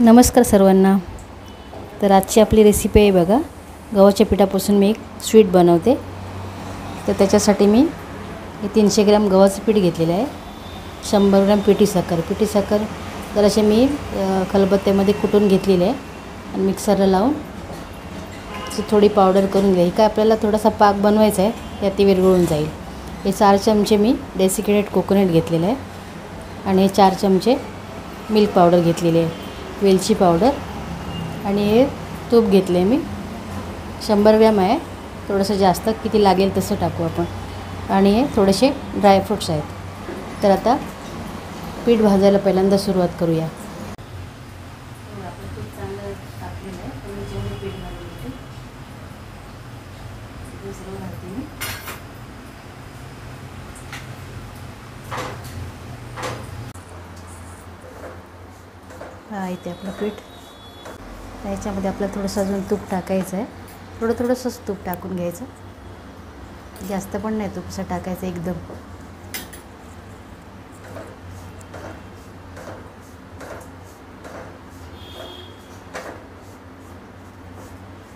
नमस्कार सर्वांना। तर आजची आपली रेसिपी आहे बघा, गव्हाच्या पिठापासून मी एक स्वीट बनवते। तर त्याच्यासाठी मी 300 ग्रॅम गव्हाचं पीठ घेतलेलं आहे, 100 ग्रॅम पिठी साखर जराशी मी खलबत्त्यामध्ये कुटून घेतलेली आहे आणि मिक्सरला लावून थोडी पावडर करून घ्यायची। काय आपल्याला थोडासा पाक बनवायचा आहे, यात ती विरघळून जाईल। हे 4 चमचे मी डेसिकेटेड कोकोनट घेतलेलं आहे आणि हे 4 चमचे मिल्क पावडर घेतलेली आहे, वेलची पावडर आणि हे तूप घेतले मी 100 ग्रॅम आहे, थोडंसं जास्त किती लागेल तसं टाकू आपण। आणि हे थोडेसे ड्रायफ्रूट्स आहेत। तर आता पीठ भाजायला पहिल्यांदा सुरुवात करूया। आपलं पीठ चांगलं टाकलेलं आहे, तुम्ही जेवढे पीठ घालून घेते दुसरं घालते मी। इथे आपलं पीठ, याच्यामध्ये आपल्याला थोडंसं अजून तूप टाकायचं आहे, थोडंसंच तूप टाकून घ्यायचं, जास्त पण नाही तूप असं टाकायचं एकदम।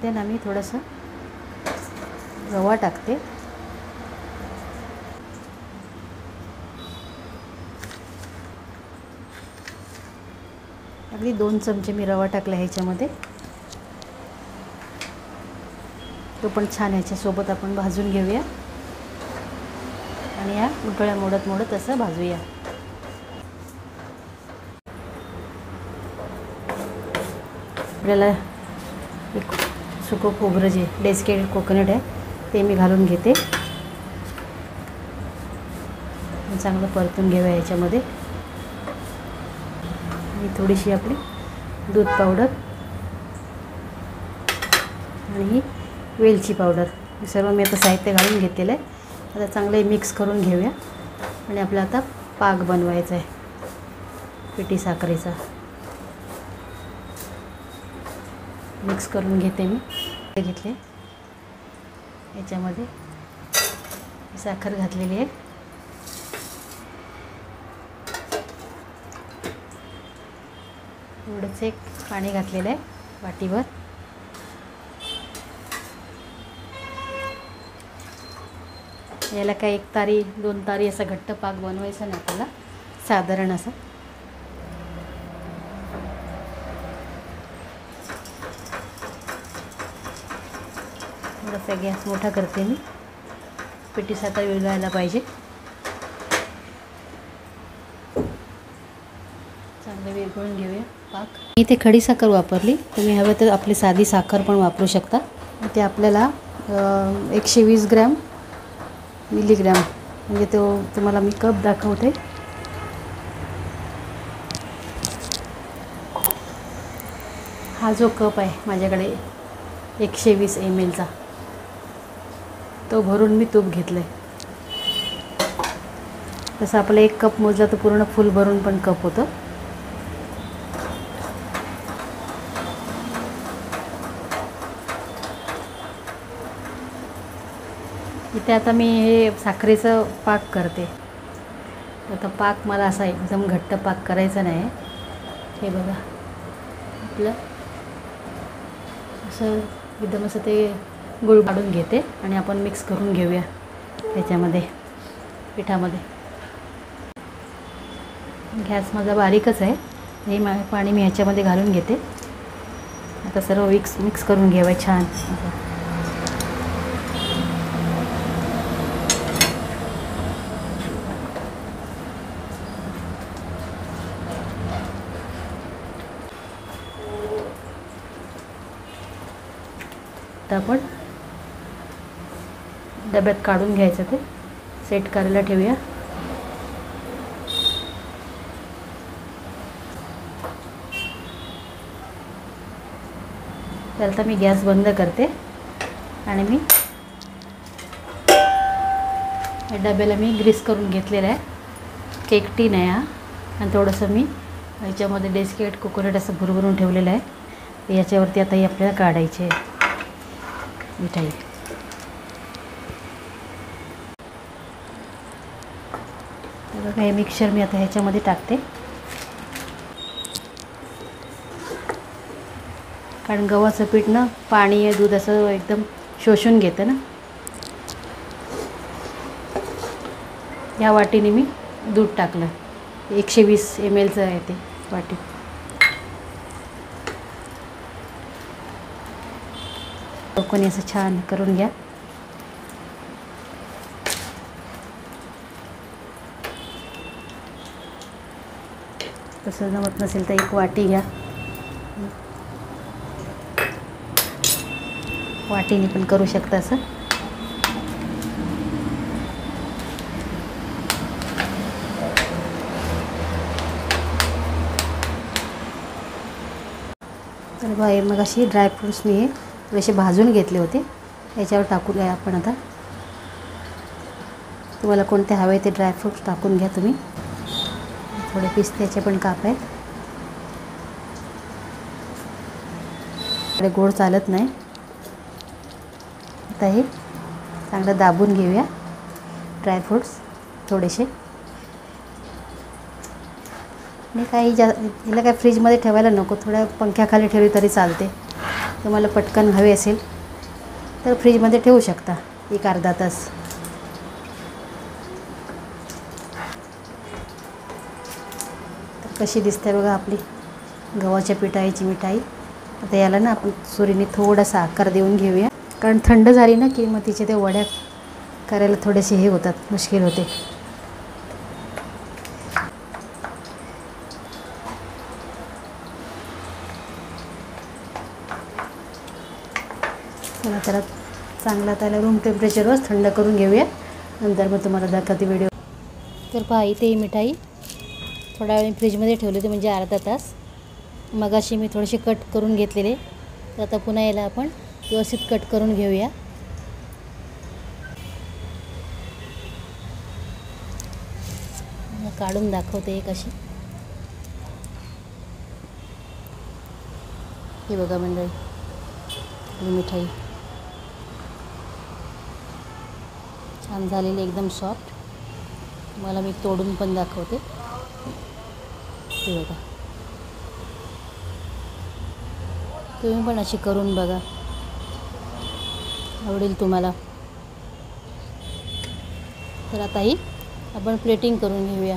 ते ना मी थोडंसं रवा टाकते, अगदी 2 चमचे मी रवा टाकला ह्याच्यामध्ये। तो पण छान ह्याच्यासोबत आपण भाजून घेऊया आणि या उकळ्या मोडत असं भाजूया। आपल्याला एक सुकं खोबरं जे डेसिकेटेड कोकोनट आहे ते मी घालून घेते, चांगलं परतून घेऊया याच्यामध्ये। आणि थोडीशी आपली दूध पावडर आणि वेलची पावडर, हे सर्व मी आता साहित्य घालून घेतलेलं आहे। आता चांगले मिक्स करून घेऊया आणि आपल्याला आता पाक बनवायचा आहे पिठी साखरेचा। मिक्स करून घेते मी, घेतले याच्यामध्ये साखर घातलेली आहे, थोडंसं एक पाणी घातलेलं आहे वाटीभर। याला काय 1 तारी 2 तारी असा घट्ट पाक बनवायचा नाही आपल्याला, साधारण असं। थोडासा गॅस मोठा करते मी, पिठी साखर विरघळायला पाहिजे, चांगलं विरघळून घेऊया पाक। मी इथे खडी साखर वापरली, तुम्ही हवं तर आपली साधी साखर पण वापरू शकता। ते आपल्याला 120 ग्रॅम मिलीग्रॅम, म्हणजे तो तुम्हाला मी कप दाखवते। हा जो कप आहे माझ्याकडे 120 ml चा, तो भरून मी तूप घेतलं आहे। तसं आपलं 1 कप मोजला तर पूर्ण फुल भरून पण कप होतं। इथे आता मी हे साखरेचं पाक करते। आता पाक मला असा एकदम घट्ट पाक करायचा नाही, हे बघा आपलं असं एकदम असं ते गुळ काढून घेते आणि आपण मिक्स करून घेऊया त्याच्यामध्ये पिठामध्ये। गॅस माझा बारीकच आहे, हे पाणी मी ह्याच्यामध्ये घालून घेते। आता सर्व मिक्स करून घ्यावं छान असं। आता आपण डब्यात काढून घ्यायचं, ते सेट करायला ठेवूया। तर आता मी गॅस बंद करते आणि मी या डब्याला मी ग्रीस करून घेतलेला आहे, केक टीन आहे हा। आणि थोडंसं मी याच्यामध्ये डेसिकेटेड कोकोनट असं भरभरून ठेवलेलं आहे, याच्यावरती आता हे आपल्याला काढायचे आहे मिठाई। बघा हे मिक्सचर मी आता ह्याच्यामध्ये टाकते। कारण गव्हाचं पीठ ना पाणी दूध असं एकदम शोषून घेतं ना. या वाटीने मी दूध टाकलं. 120 ml आहे ते वाटी. कोणी असं छान करून घ्या. तसं जमत नसेल तर 1 वाटी घ्या. वाटीने पण करू शकता असं. तर बाहेर मग अशी ड्रायफ्रूट्स मी थोडेसे भाजून घेतले होते. याच्यावर टाकूया आपण आता. तुम्हाला कोणते हवे ते ड्रायफ्रूट्स टाकून घ्या तुम्ही. थोडे पिस्त्याचे पण काप आहेत. थोडे गोड चालत नाही. आता हे चांगलं दाबून घेऊया ड्रायफ्रूट्स थोडेसे. आणि काही हिला काय फ्रीजमध्ये ठेवायला नको, थोड्या पंख्याखाली ठेवली तरी चालते. तुम्हाला पटकन हवे असेल तर फ्रीजमध्ये ठेवू शकता 1 अर्धा तास. तर कशी दिसते बघा आपली गव्हाच्या पिठाची मिठाई. आता याला ना आपण सुरीने थोडासा आकार देऊन घेऊया. कारण थंड झाली ना की मग तिचे ते वड्या करायला थोडेसे हे होतात, मुश्किल होते. चला त्याला चांगला त्याला रूम टेम्परेचरवर थंड करून घेऊया. नंतर मग तुम्हाला दाखवते व्हिडिओ. तर पहा इथे ही मिठाई थोड्या वेळ फ्रीजमध्ये ठेवली होती, म्हणजे अर्धा तास. मगाशी मी थोडेसे कट करून घेतलेले. तर आता पुन्हा याला आपण व्यवस्थित कट करून घेऊया. काढून दाखवते एक अशी. हे बघा मंडळी ही मिठाई छान झालेली, एकदम सॉफ्ट. मला मी तोडून पण दाखवते. हे बघा, तुम्ही पण अशी करून बघा, आवडेल तुम्हाला. तर आता ही आपण प्लेटिंग करून घेऊया.